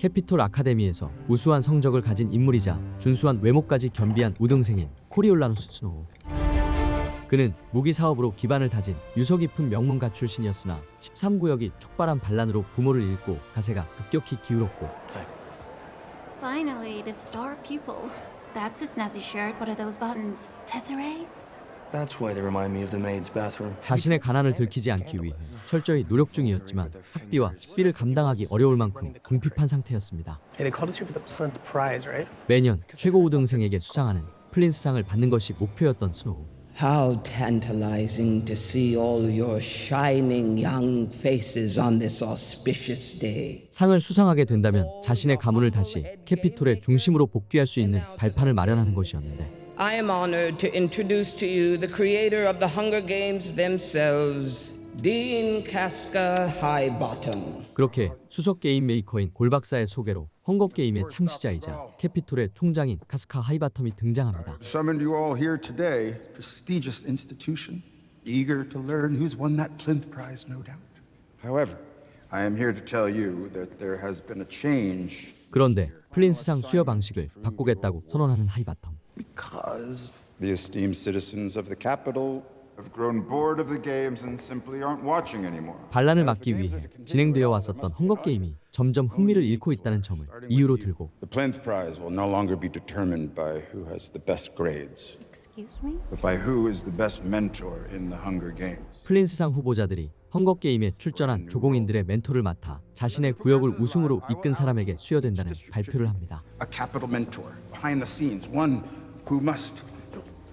캐피톨 아카데미에서 우수한 성적을 가진 인물이자 준수한 외모까지 겸비한 우등생인 코리올라누스 스노우. 그는 무기 사업으로 기반을 다진 유서 깊은 명문가 출신이었으나 13구역이 촉발한 반란으로 부모를 잃고 가세가 급격히 기울었고 Finally, the star pupil. That's a snazzy shirt. What are those buttons? Tesserae? That's why they remind me of the maid's bathroom. 자신의 가난을 들키지 않기 위해 철저히 노력 중이었지만 학비와 식비를 감당하기 어려울 만큼 궁핍한 상태였습니다. Hey, they called us here for the Plinth Prize, right? 매년 최고 우등생에게 수상하는 플린스상을 받는 것이 목표였던 스노우. How tantalizing to see all your shining young faces on this auspicious day. 상을 수상하게 된다면 자신의 가문을 다시 캐피톨의 중심으로 복귀할 수 있는 발판을 마련하는 것이었는데 I am honored to introduce to you the creator of the Hunger Games themselves, Dean Casca Highbottom. 그렇게 수석 게임 메이커인 골박사의 소개로 헝거 게임의 창시자이자 캐피톨의 총장인 카스카 하이바텀이 등장합니다. Summoned you all here today, this prestigious institution, eager to learn who's won that Plinth Prize, no doubt. However, I am here to tell you that there has been a change. 그런데 플린스상 수여 방식을 바꾸겠다고 선언하는 하이바텀. Because the esteemed citizens of the capital have grown bored of the games and simply aren't watching anymore. 반란을 막기 위해 진행되어 왔었던 헝거 게임이 점점 흥미를 잃고 있다는 점을 이유로 들고 The Plinth Prize will no longer be determined by who has the best grades, Excuse me? but by who is the best mentor in the Hunger Games. 플린스상 후보자들이 헝거 게임에 출전한 조공인들의 멘토를 맡아 자신의 구역을 우승으로 이끈 사람에게 수여된다는 발표를 합니다. A capital mentor behind the scenes, one who must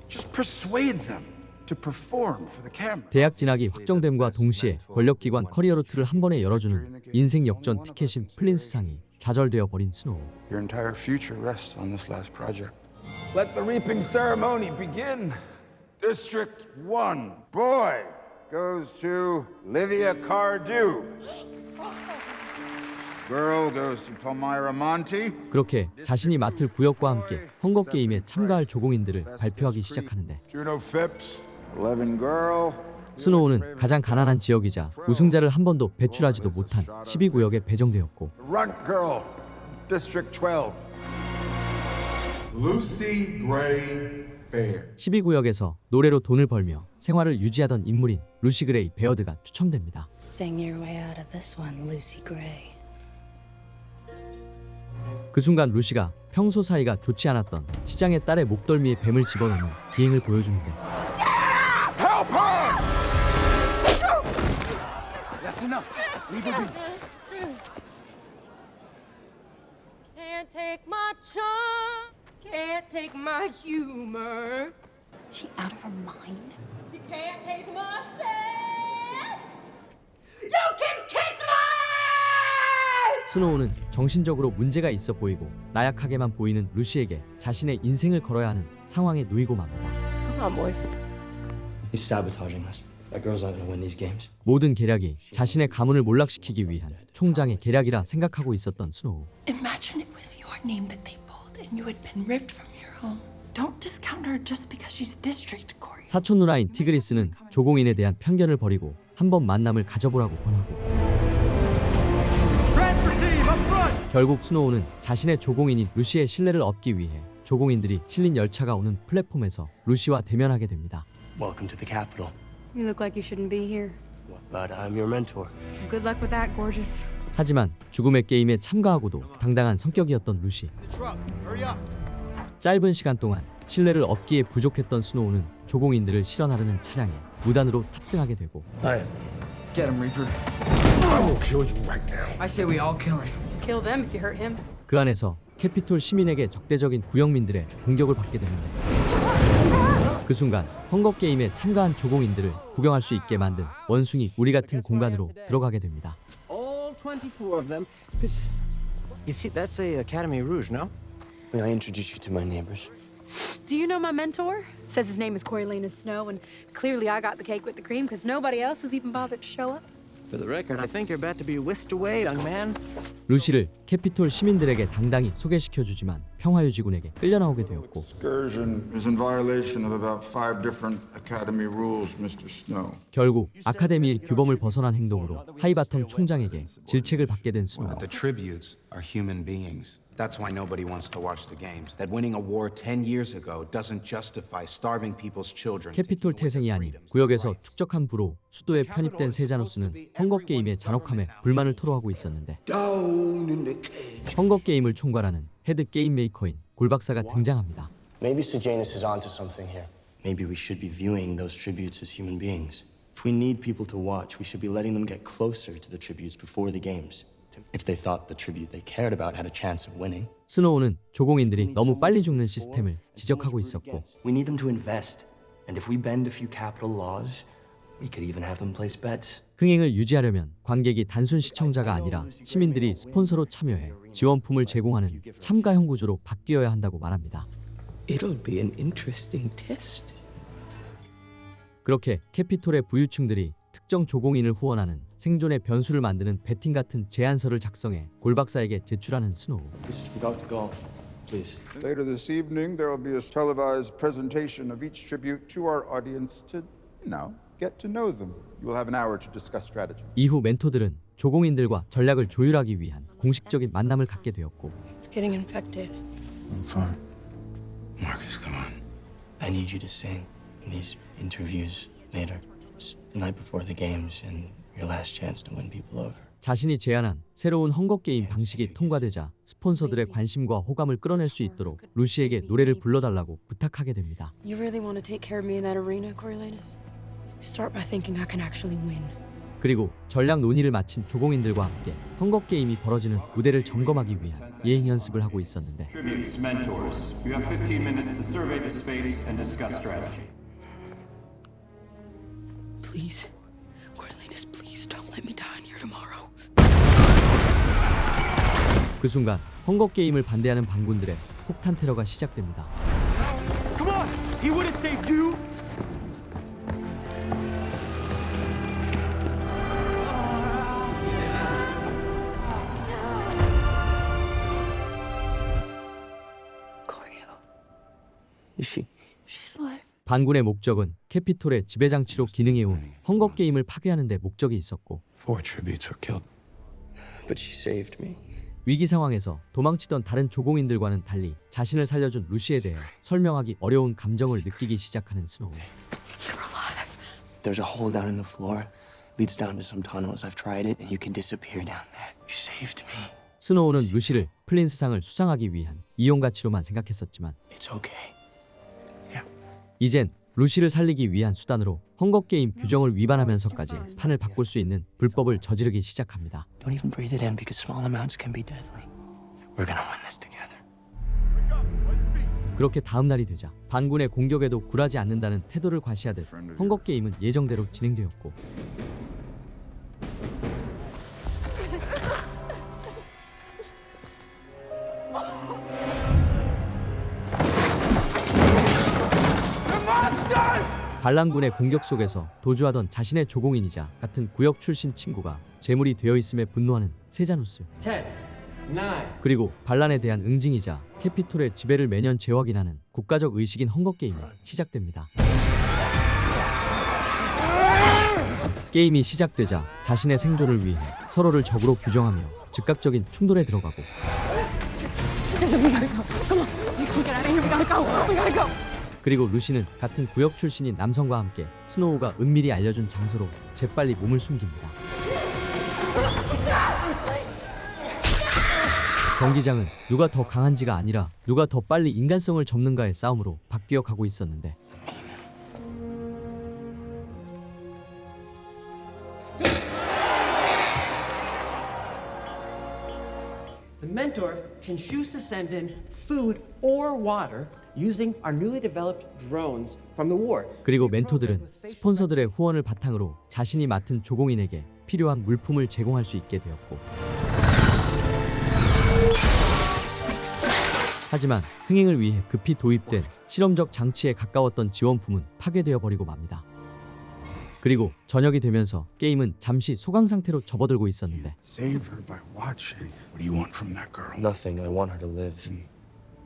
just persuade them to perform for the camera. 대학 진학이 확정됨과 동시에 권력기관 커리어 루트를 한 번에 열어주는 인생 역전 티켓인 플린스상이 좌절되어 버린 스노우. Your entire future rests on this last project. Let the reaping ceremony begin. District 1, boy, goes to Livia Cardew. Girl goes to Palmyra Monty. 그렇게 자신이 맡을 구역과 함께 헝거 게임에 참가할 조공인들을 발표하기 시작하는데 Juno Phipps, 11 girl. 스노우는 가장 가난한 지역이자 우승자를 한 번도 배출하지도 못한 12구역에 배정되었고 Runt girl, District 12. Lucy Gray Baird. 12구역에서 노래로 돈을 벌며 생활을 유지하던 인물인 루시 그레이 베어드가 추첨됩니다. Sing your way out of this one, Lucy Gray. 그 순간 루시가 평소 사이가 좋지 않았던 시장의 딸의 목덜미에 뱀을 집어넣는 기행을 보여주는데 Help her! That's enough. Leave her be. Can't take my charm, can't take my humor. Is she out of her mind? You can't take my sad. You can kiss my 스노우는 정신적으로 문제가 있어 보이고 나약하게만 보이는 루시에게 자신의 인생을 걸어야 하는 상황에 놓이고 맙니다. Come on, boys. He's sabotaging us. That girl's not gonna win these games. 모든 계략이 자신의 가문을 몰락시키기 위한 총장의 계략이라 생각하고 있었던 스노우. Imagine it was your name that they pulled and you had been ripped from your home. Don't discount her just because she's district, Corey. 사촌 누나인 티그리스는 조공인에 대한 편견을 버리고 한번 만남을 가져보라고 권하고 결국 스노우는 자신의 조공인인 루시의 신뢰를 얻기 위해 조공인들이 실린 열차가 오는 플랫폼에서 루시와 대면하게 됩니다. Welcome to the capital. You look like you shouldn't be here. But I'm your mentor. Good luck with that, gorgeous. 하지만 죽음의 게임에 참가하고도 당당한 성격이었던 루시. 짧은 시간 동안 신뢰를 얻기에 부족했던 스노우는 조공인들을 실어나르는 차량에 무단으로 탑승하게 되고 Hi. Get him, Reaper. I will kill you right now. I say we all kill him. Kill them if you hurt him. 그 안에서 캐피톨 시민에게 적대적인 구역민들의 공격을 받게 되는데 그 순간 헝거 게임에 참가한 조공인들을 구경할 수 있게 만든 원숭이 우리 같은 공간으로 들어가게 됩니다. All 24 of them. You see, that's a Academy Rouge, no? May I introduce you to my neighbors? Do you know my mentor? Says his name is Coriolanus Snow, and clearly I got the cake with the cream because nobody else has even bothered to show up. For the record, I think you're about to be whisked away, young man. 루시를 캐피톨 시민들에게 당당히 소개시켜주지만 평화유지군에게 끌려나오게 되었고 Excursion is in violation of about 5 different Academy rules, Mr. Snow. 결국 아카데미의 규범을 벗어난 행동으로 하이바텀 총장에게 질책을 받게 된 스노우. The tributes are human beings. That's why nobody wants to watch the games. That winning a war 10 years ago doesn't justify starving people's children. 캐피톨 태생이 아닌 구역에서 축적한 부로 수도에 편입된 세자누스는 헝거게임의 잔혹함에 불만을 토로하고 있었는데 헝거게임을 총괄하는 헤드 게임 메이커인 골박사가 등장합니다. Maybe Sejanus is onto something here. Maybe we should be viewing those tributes as human beings. If we need people to watch, we should be letting them get closer to the tributes before the games. If they thought the tribute they cared about had a chance of winning. 스노우는 조공인들이 너무 빨리 죽는 시스템을 지적하고 있었고 We need them to invest. And if we bend a few capital laws, we could even have them place bets. 흥행을 유지하려면 관객이 단순 시청자가 아니라 시민들이 스폰서로 참여해 지원품을 제공하는 참가형 구조로 바뀌어야 한다고 말합니다. It'll be an interesting test. 그렇게 캐피톨의 부유층들이 특정 조공인을 후원하는 생존의 변수를 만드는 배팅 같은 제안서를 작성해 골박사에게 제출하는 스노우. This is for Dr. Gall. Please. Later this evening, there will be a televised presentation of each tribute to our audience to, get to know them. You will have an hour to discuss strategy. 이후 멘토들은 조공인들과 전략을 조율하기 위한 공식적인 만남을 갖게 되었고 It's getting infected. I'm fine. Marcus, come on. I need you to sing in these interviews later. It's the night before the games and your last chance to win people over. 자신이 제안한 새로운 헝거게임 방식이 통과되자 스폰서들의 관심과 호감을 끌어낼 수 있도록 루시에게 노래를 불러달라고 부탁하게 됩니다. You really want to take care of me in that arena, Coriolanus? Start by thinking I can actually win. 그리고 전략 논의를 마친 조공인들과 함께 헝거게임이 벌어지는 무대를 점검하기 위한 예행 연습을 하고 있었는데 Tributes, mentors. You have 15 minutes to survey the space and discuss strategy. Please, Coriolanus, please don't let me die in here tomorrow. 그 순간 헝거게임을 반대하는 반군들의 폭탄 테러가 시작됩니다. Come on! He would have saved you! Corio, Is she? she's alive. 반군의 목적은 캐피톨의 지배장치로 기능해온 헝거게임을 파괴하는 데 목적이 있었고 4 tributes were killed. But she saved me. 위기 상황에서 도망치던 다른 조공인들과는 달리 자신을 살려준 루시에 대해 설명하기 어려운 감정을 느끼기 시작하는 스노우. There's a hole down in the floor. Leads down to some tunnels. I've tried it, and you can disappear down there. You saved me. 스노우는 루시를 플린스상을 수상하기 위한 이용 가치로만 생각했었지만 It's okay. 이젠 루시를 살리기 위한 수단으로 헝거게임 규정을 위반하면서까지 판을 바꿀 수 있는 불법을 저지르기 시작합니다. Don't even breathe it in because small amounts can be deadly. We're gonna win this together. 그렇게 다음 날이 되자 반군의 공격에도 굴하지 않는다는 태도를 과시하듯 헝거게임은 예정대로 진행되었고 반란군의 공격 속에서 도주하던 자신의 조공인이자 같은 구역 출신 친구가 제물이 되어 있음에 분노하는 세자누스. 10, 9. 그리고 반란에 대한 응징이자 캐피톨의 지배를 매년 재확인하는 국가적 의식인 헝거게임이 시작됩니다. 게임이 시작되자 자신의 생존을 위해 서로를 적으로 규정하며 즉각적인 충돌에 들어가고 Jason, we gotta go. Come on, we can't get out of here. We gotta go. We gotta go. 그리고 루시는 같은 구역 출신인 남성과 함께 스노우가 은밀히 알려준 장소로 재빨리 몸을 숨깁니다. 경기장은 누가 더 강한지가 아니라 누가 더 빨리 인간성을 접는가의 싸움으로 바뀌어 가고 있었는데 The mentor can choose to send in food or water using our newly developed drones from the war. 그리고 멘토들은 스폰서들의 후원을 바탕으로 자신이 맡은 조공인에게 필요한 물품을 제공할 수 있게 되었고 하지만 흥행을 위해 급히 도입된 실험적 장치에 가까웠던 지원품은 파괴되어 버리고 맙니다. 그리고 저녁이 되면서 게임은 잠시 소강 상태로 접어들고 있었는데 Save her by watching. What do you want from that girl? Nothing. I want her to live.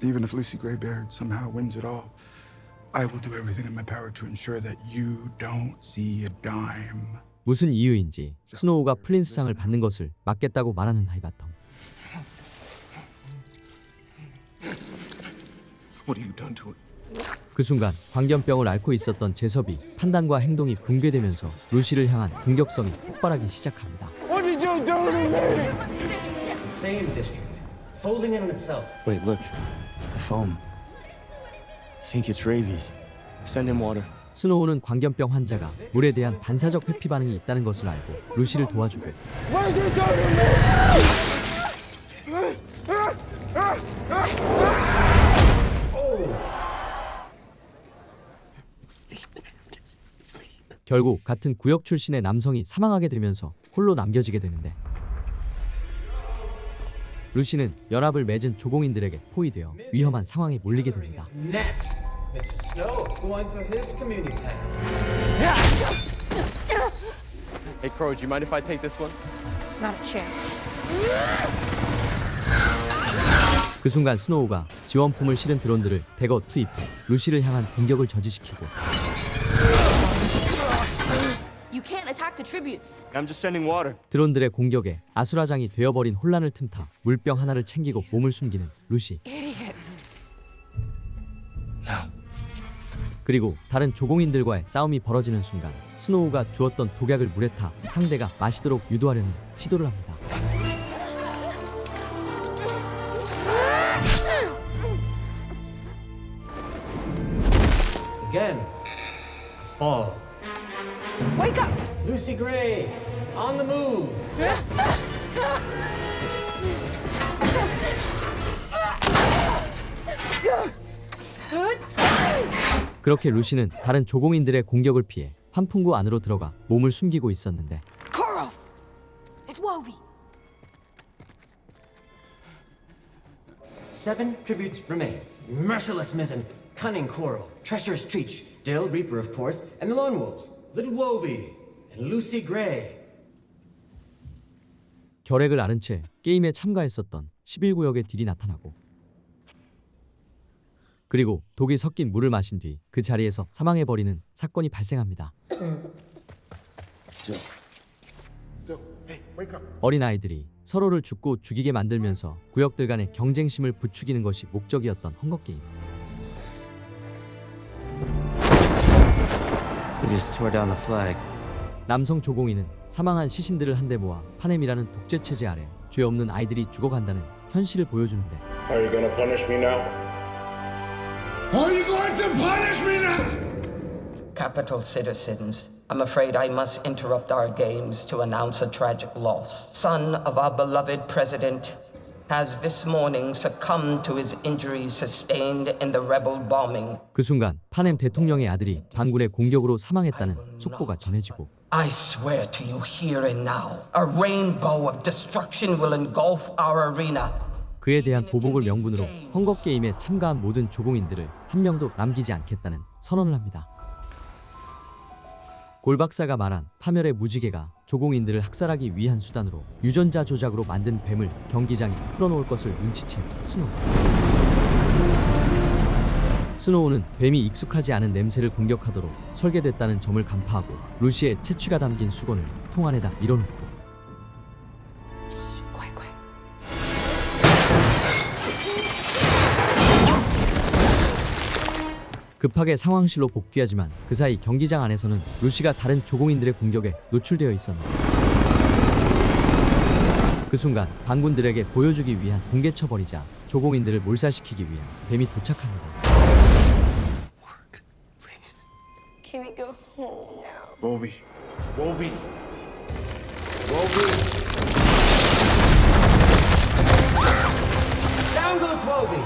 Even if Lucy Greybeard somehow wins it all, I will do everything in my power to ensure that you don't see a dime. 무슨 이유인지 스노우가 플린스상을 받는 것을 막겠다고 말하는 하이바텀. What have you done to it? 그 순간 광견병을 앓고 있었던 제섭이 판단과 행동이 붕괴되면서 루시를 향한 공격성이 폭발하기 시작합니다. What did you do to me? Same district, folding in on itself. Wait, look. The foam. I think it's rabies. Send him water. 스노우는 광견병 환자가 물에 대한 반사적 회피 반응이 있다는 것을 알고 루시를 도와주고 What did you do to me? 결국 같은 구역 출신의 남성이 사망하게 되면서 홀로 남겨지게 되는데 루시는 연합을 맺은 조공인들에게 포위되어 위험한 상황에 몰리게 됩니다. Next, Mr. Snow going for his community plan. Hey, Crow, do you mind if I take this one? Not a chance. 그 순간 스노우가 지원품을 실은 드론들을 대거 투입해 루시를 향한 공격을 저지시키고 You can't attack the tributes. I'm just sending water. 드론들의 공격에 아수라장이 되어버린 혼란을 틈타 물병 하나를 챙기고 몸을 숨기는 루시. Idiots. 그리고 다른 조공인들과의 싸움이 벌어지는 순간 스노우가 주었던 독약을 물에 타 상대가 마시도록 유도하려는 시도를 합니다. Again, fall. Wake up! Lucy Gray, on the move. 그렇게 루시는 다른 조공인들의 공격을 피해 환풍구 안으로 들어가 몸을 숨기고 있었는데 Coral! It's Wovi. 7 tributes remain. Merciless Mizzen, Cunning Coral, Treacherous Treach, Dill Reaper, of course, and the Lone Wolves, Little Wovi, and Lucy Gray. 결핵을 앓은 채 게임에 참가했었던 11구역의 딜이 나타나고 그리고 독이 섞인 물을 마신 뒤 그 자리에서 사망해버리는 사건이 발생합니다. 어린아이들이 서로를 죽고 죽이게 만들면서 구역들 간의 경쟁심을 부추기는 것이 목적이었던 헝거게임. We just tore down the flag. 남성 조공인은 사망한 시신들을 한데 모아 파넴이라는 독재 체제 아래 죄 없는 아이들이 죽어간다는 현실을 보여주는데 Are you gonna punish me now? Are you going to punish me now? Capital citizens, I'm afraid I must interrupt our games to announce a tragic loss. Son of our beloved president has this morning succumbed to his injuries sustained in the rebel bombing. 그 순간 파넴 대통령의 아들이 반군의 공격으로 사망했다는 속보가 전해지고 I swear to you here and now, a rainbow of destruction will engulf our arena. 그에 대한 보복을 명분으로 헝거게임에 참가한 모든 조공인들을 한 명도 남기지 않겠다는 선언을 합니다. 골박사가 말한 파멸의 무지개가 조공인들을 학살하기 위한 수단으로 유전자 조작으로 만든 뱀을 경기장에 풀어놓을 것을 눈치챈 스노우. 스노우는 뱀이 익숙하지 않은 냄새를 공격하도록 설계됐다는 점을 간파하고 루시의 채취가 담긴 수건을 통 안에다 밀어넣고 급하게 상황실로 복귀하지만 그 사이 경기장 안에서는 루시가 다른 조공인들의 공격에 노출되어 있었는데 그 순간 반군들에게 보여주기 위한 공개쳐버리자 조공인들을 몰살시키기 위한 뱀이 도착합니다. Can we go home now? Wovi. Wovi. Wovi. Down goes Wovi.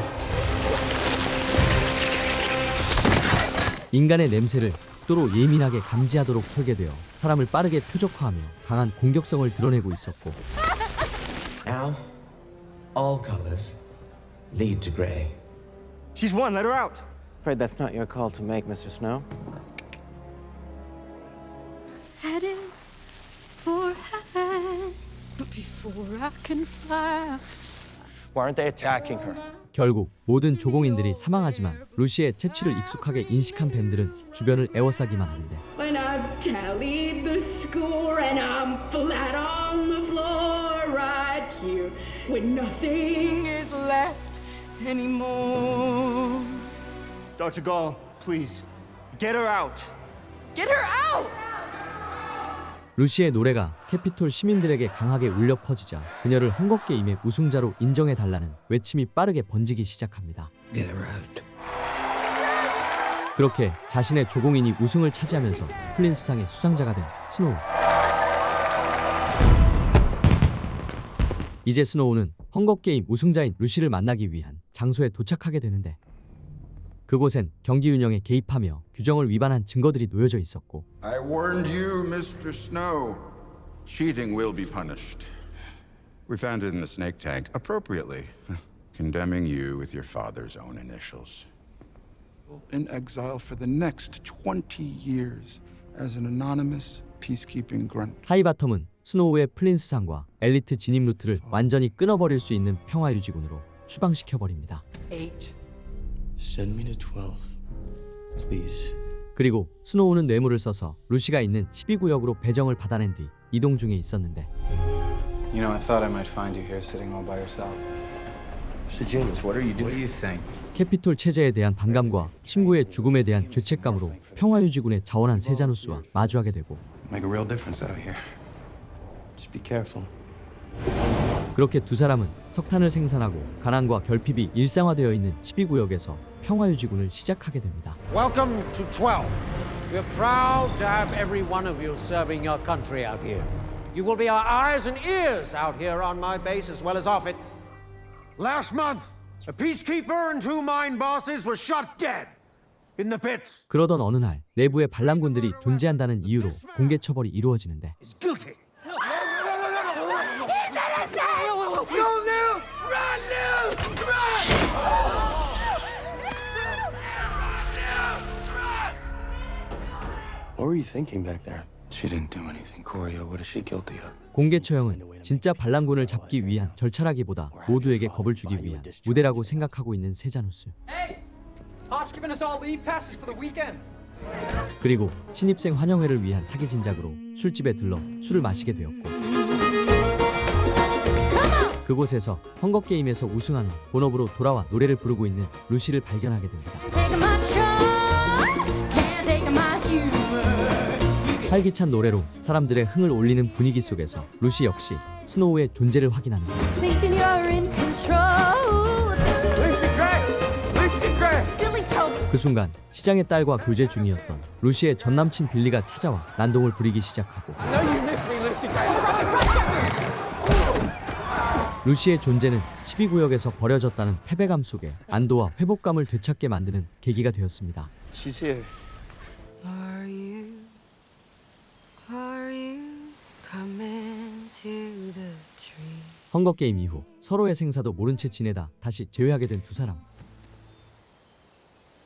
인간의 냄새를 극도로 예민하게 감지하도록 설계되어 사람을 빠르게 표적화하며 강한 공격성을 드러내고 있었고 Now, all colors lead to gray. She's won. Let her out. Afraid that's not your call to make, Mr. Snow. before I can fly. Why aren't they attacking her? 결국 모든 조공인들이 사망하지만 루시의 채취를 익숙하게 인식한 뱀들은 주변을 에워싸기만 하는데 When I've tallied the score and I'm flat on the floor right here, when nothing is left anymore. Dr. Gall, please, get her out. Get her out! 루시의 노래가 캐피톨 시민들에게 강하게 울려 퍼지자 그녀를 헝거게임의 우승자로 인정해달라는 외침이 빠르게 번지기 시작합니다. Get her out. 그렇게 자신의 조공인이 우승을 차지하면서 플린스상의 수상자가 된 스노우. 이제 스노우는 헝거게임 우승자인 루시를 만나기 위한 장소에 도착하게 되는데 그곳엔 경기 운영에 개입하며 규정을 위반한 증거들이 놓여져 있었고 I warned you, Mr. Snow. Cheating will be punished. We found it in the snake tank, appropriately, condemning you with your father's own initials. In exile for the next 20 years as an anonymous peacekeeping grunt. 하이바텀은 스노우의 플린스상과 엘리트 진입 루트를 완전히 끊어버릴 수 있는 평화유지군으로 추방시켜버립니다. 8. Send me to 12, please. 그리고 스노우는 뇌물을 써서 루시가 있는 12구역으로 배정을 받아낸 뒤 이동 중에 있었는데 You know, I thought I might find you here sitting all by yourself. So James, what are you What do doing? you think? 캐피톨 체제에 대한 반감과 친구의 죽음에 대한 죄책감으로 평화유지군의 자원한 세자누스와 마주하게 되고 Make a real difference out here. Just be careful. 그렇게 두 사람은 석탄을 생산하고 가난과 결핍이 일상화되어 있는 12구역에서 평화유지군을 시작하게 됩니다. Welcome to 12. We're proud to have every one of you serving your country out here. You will be our eyes and ears out here on my base as well as off it. Last month, a peacekeeper and 2 mine bosses were shot dead in the pits. 그러던 어느 날 내부에 반란군들이 존재한다는 이유로 공개 처벌이 이루어지는데 He's guilty. What were you thinking back there? She didn't do anything, Corio. What is she guilty of? 공개 처형은 진짜 반란군을 잡기 위한 절차라기보다 모두에게 겁을 주기 위한 무대라고 생각하고 있는 세자누스. Hey, Pop's giving us all leave passes for the weekend. 그리고 신입생 환영회를 위한 사기 진작으로 술집에 들러 술을 마시게 되었고 그곳에서 헝거게임에서 우승한 후 본업으로 돌아와 노래를 부르고 있는 루시를 발견하게 됩니다. 활기찬 노래로 사람들의 흥을 올리는 분위기 속에서 루시 역시 스노우의 존재를 확인합니다. 그 순간 시장의 딸과 교제 중이었던 루시의 전남친 빌리가 찾아와 난동을 부리기 시작하고 루시의 존재는 12구역에서 버려졌다는 패배감 속에 안도와 회복감을 되찾게 만드는 계기가 되었습니다. She's here. 헝거게임 이후 서로의 생사도 모른 채 지내다 다시 재회하게 된 두 사람.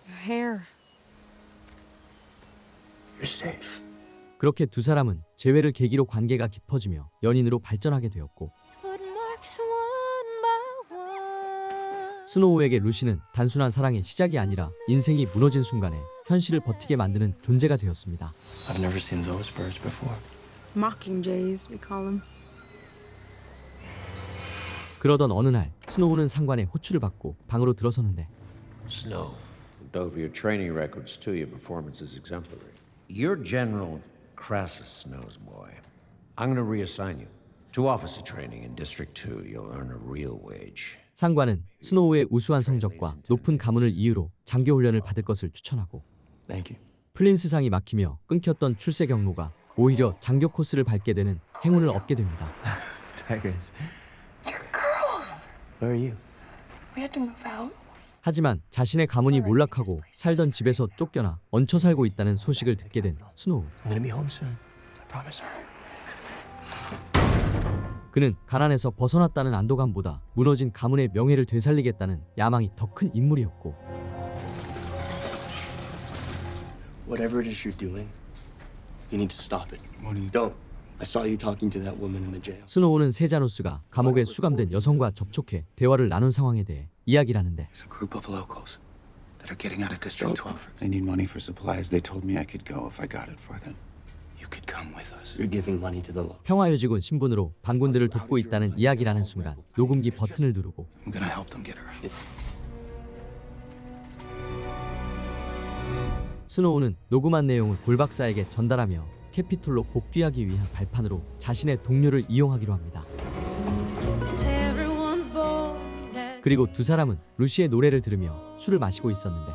Your hair. You're safe. 그렇게 두 사람은 재회를 계기로 관계가 깊어지며 연인으로 발전하게 되었고 스노우에게 루시는 단순한 사랑의 시작이 아니라 인생이 무너진 순간에 현실을 버티게 만드는 존재가 되었습니다. I've never seen those birds before. Mockingjays, we call them. 그러던 어느 날 스노우는 상관의 호출을 받고 방으로 들어서는데 Snow, looked over your training records too. Your performance is exemplary. You're General Crassus Snow's boy. I'm going to reassign you to officer training in District 2. You'll earn a real wage. 상관은 스노우의 우수한 성적과 높은 가문을 이유로 장교 훈련을 받을 것을 추천하고 Thank you. 플린스상이 막히며 끊겼던 출세 경로가 오히려 장교 코스를 밟게 되는 행운을 얻게 됩니다. Tigers. You're girls. Where are you? We had to move out. 하지만 자신의 가문이 몰락하고 살던 집에서 쫓겨나 얹혀 살고 있다는 소식을 듣게 된 스노우. I'm gonna be home soon. I promise. 그는 가난에서 벗어났다는 안도감보다 무너진 가문의 명예를 되살리겠다는 야망이 더 큰 인물이었고 Whatever it is you're doing, you need to stop it. What do you... Don't. I saw you talking to that woman in the jail. 스노우는 세자노스가 감옥에 수감된 여성과 접촉해 대화를 나눈 상황에 대해 이야기를 하는데 It's a group of locals that are getting out of District 12. They need money for supplies. They told me I could go if I got it for them. You could come with us. You're giving money to the law. 평화요직원 신분으로 반군들을 돕고 있다는 이야기를 하는 순간 녹음기 버튼을 누르고 I'm gonna help them get her out. 스노우는 녹음한 내용을 골박사에게 전달하며 캐피톨로 복귀하기 위한 발판으로 자신의 동료를 이용하기로 합니다. 그리고 두 사람은 루시의 노래를 들으며 술을 마시고 있었는데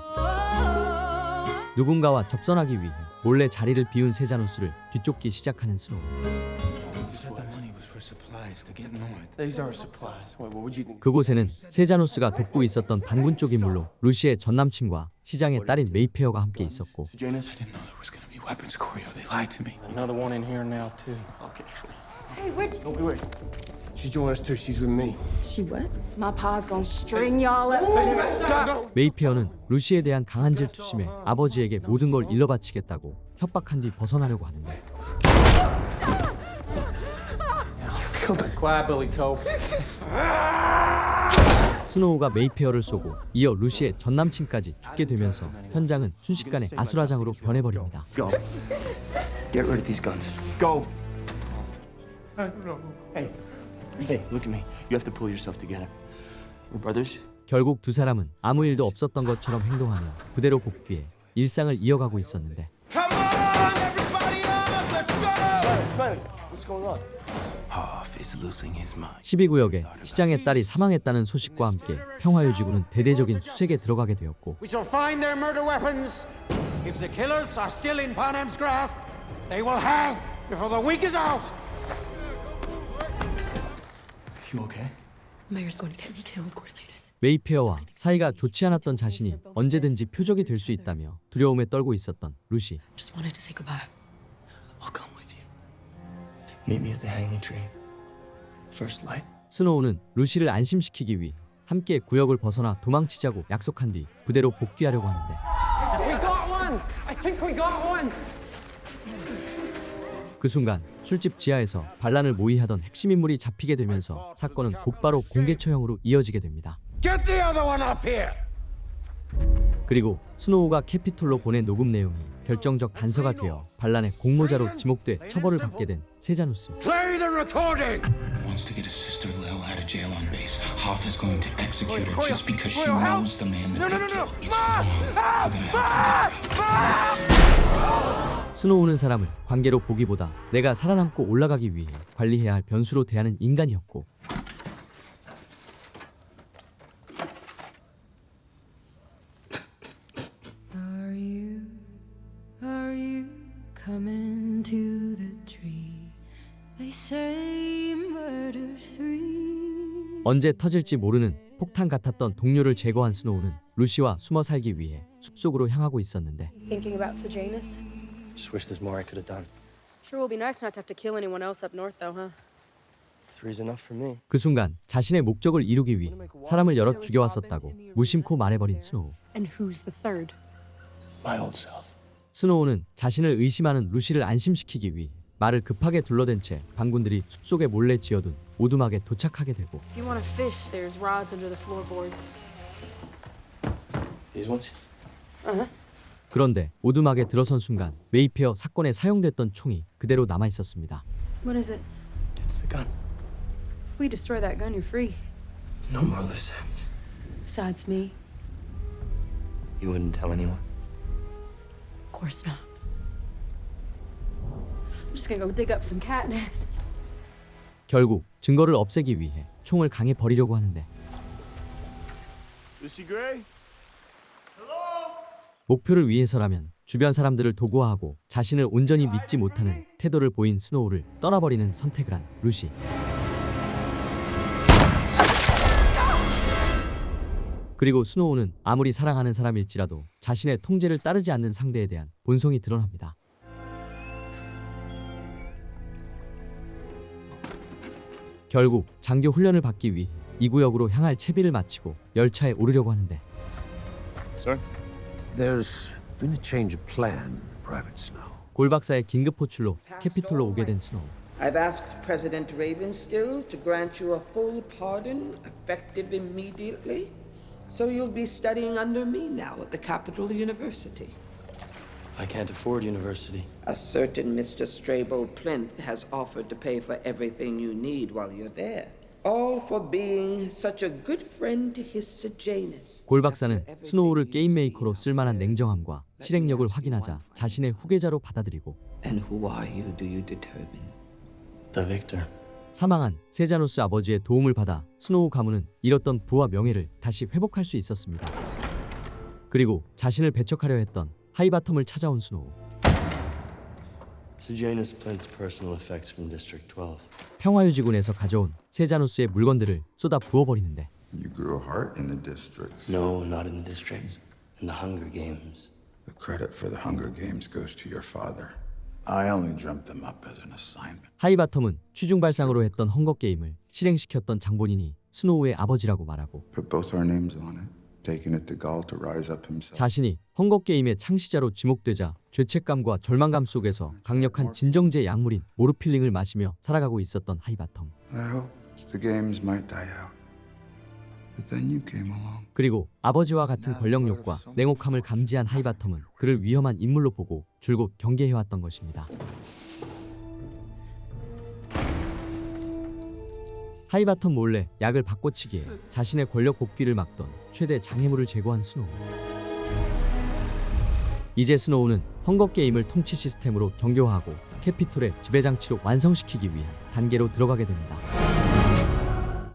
누군가와 접선하기 위해 몰래 자리를 비운 세자노스를 뒤쫓기 시작하는 스노우. These are supplies. What would you think? 그곳에는 세자노스가 돕고 있었던 반군 쪽 인물로 루시의 전남친과 시장의 딸인 메이페어가 함께 있었고 Janice? I didn't know there was gonna be weapons, Corio. They lied to me. Another one in here now too. Okay. Hey, where'd Don't be wait. She's joining us too. She's with me. she what? My pa's gonna string y'all up for this. Stop! 메이페어는 루시에 대한 강한 질투심에 아버지에게 모든 걸 일러바치겠다고 협박한 뒤 벗어나려고 하는데 Quiet, Billy Tope. 스노우가 메이페어를 쏘고 이어 루시의 전남친까지 죽게 되면서 현장은 순식간에 아수라장으로 변해버립니다. Go. Get rid of these guns. Go. I don't know. Hey. Hey, look at me. You have to pull yourself together. We're brothers. 결국 두 사람은 아무 일도 없었던 것처럼 행동하며 부대로 복귀해 일상을 이어가고 있었는데 Come on, everybody up! Let's go! Smiley, what's going on? 12구역에 시장의 딸이 사망했다는 소식과 함께 평화유지군은 대대적인 수색에 들어가게 되었고 We shall find their murder weapons. If the killers are still in Panem's grasp, they will hang before the week is out. You okay? Mayor's going to get me killed, Cornelius. 메이페어와 사이가 좋지 않았던 자신이 언제든지 표적이 될 수 있다며 두려움에 떨고 있었던 루시. Just wanted to say goodbye. I'll come with you. Meet me at the hanging tree. First light. 스노우는 루시를 안심시키기 위해 함께 구역을 벗어나 도망치자고 약속한 뒤 부대로 복귀하려고 하는데 We got one. I think we got one. 그 순간 술집 지하에서 반란을 모의하던 핵심 인물이 잡히게 되면서 사건은 곧바로 공개 처형으로 이어지게 됩니다. Get the other one up here. 그리고 스노우가 캐피톨로 보낸 녹음 내용이 결정적 단서가 되어 반란의 공모자로 지목돼 처벌을 받게 된 세자노스. Play the recording. Wants to get his sister Lil out of jail on base. Hoff is going to execute her just because she knows the man that they killed. It's wrong. We're gonna have to. 스노우는 사람을 관계로 보기보다 내가 살아남고 올라가기 위해 관리해야 할 변수로 대하는 인간이었고 Are you coming to the tree? They say murder 3. 언제 터질지 모르는 폭탄 같았던 동료를 제거한 스노우는 루시와 숨어 살기 위해 숲속으로 향하고 있었는데 Thinking about Sejanus? Just wish there's more I could have done. Sure will be nice not to have to kill anyone else up north, though, huh? 3's enough for me. 그 순간 자신의 목적을 이루기 위해 사람을 여럿 죽여왔었다고 무심코 말해버린 스노우. And who's the third? My old self. 스노우는 자신을 의심하는 루시를 안심시키기 위해 말을 급하게 둘러댄 채 반군들이 숲속에 몰래 지어둔 오두막에 도착하게 되고 If you want to fish, there's rods under the floorboards. These ones? Uh-huh. 그런데 오두막에 들어선 순간 메이페어 사건에 사용됐던 총이 그대로 남아 있었습니다. What is it? It's the gun. If we destroy that gun, you're free. No more loose ends. Besides me, You wouldn't tell anyone? of course not. I'm just gonna go dig up some catnip. 결국 증거를 없애기 위해 총을 강에 버리려고 하는데 Lucy Gray? 목표를 위해서라면 주변 사람들을 도구화하고 자신을 온전히 믿지 못하는 태도를 보인 스노우를 떠나버리는 선택을 한 루시. 그리고 스노우는 아무리 사랑하는 사람일지라도 자신의 통제를 따르지 않는 상대에 대한 본성이 드러납니다. 결국 장교 훈련을 받기 위해 이 구역으로 향할 채비를 마치고 열차에 오르려고 하는데 Sir? There's been a change of plan, Private Snow. 골박사의 긴급 호출로 캐피톨로 오게 된 스노우. I've asked President Ravenstill to grant you a full pardon, effective immediately. So you'll be studying under me now at the Capital University. I can't afford university. A certain Mr. Strabo Plinth has offered to pay for everything you need while you're there. All for being such a good friend to his Sejanus. 골 박사는 스노우를 게임 메이커로 쓸만한 냉정함과 실행력을 확인하자 자신의 후계자로 받아들이고 And who are you, do you determine? The victor. 사망한 세자누스 아버지의 도움을 받아 스노우 가문은 잃었던 부와 명예를 다시 회복할 수 있었습니다. 그리고 자신을 배척하려 했던 하이바텀을 찾아온 스노우. Sejanus Plinth's personal effects from District 12. 평화유지군에서 가져온 세자누스의 물건들을 쏟아 부어버리는데 You grew a heart in the districts. No, not in the districts. In the Hunger Games. The credit for the Hunger Games goes to your father. I only dreamt them up as an assignment. 하이바텀은 취중발상으로 했던 헝거게임을 실행시켰던 장본인이 스노우의 아버지라고 말하고 Put both our names on it. Taking it to Gaul to rise up himself. 자신이 헝거게임의 창시자로 지목되자 죄책감과 절망감 속에서 강력한 진정제 약물인 모르필링을 마시며 살아가고 있었던 하이바텀. I hoped the games might die out. But then you came along. 그리고 아버지와 같은 권력욕과 냉혹함을 감지한 하이바텀은 그를 위험한 인물로 보고 줄곧 경계해왔던 것입니다. 하이바텀 몰래 약을 바꿔치기해 자신의 권력 복귀를 막던 최대 장애물을 제거한 스노우. 이제 스노우는 헝거게임을 통치 시스템으로 정교화하고 캐피톨의 지배장치로 완성시키기 위한 단계로 들어가게 됩니다.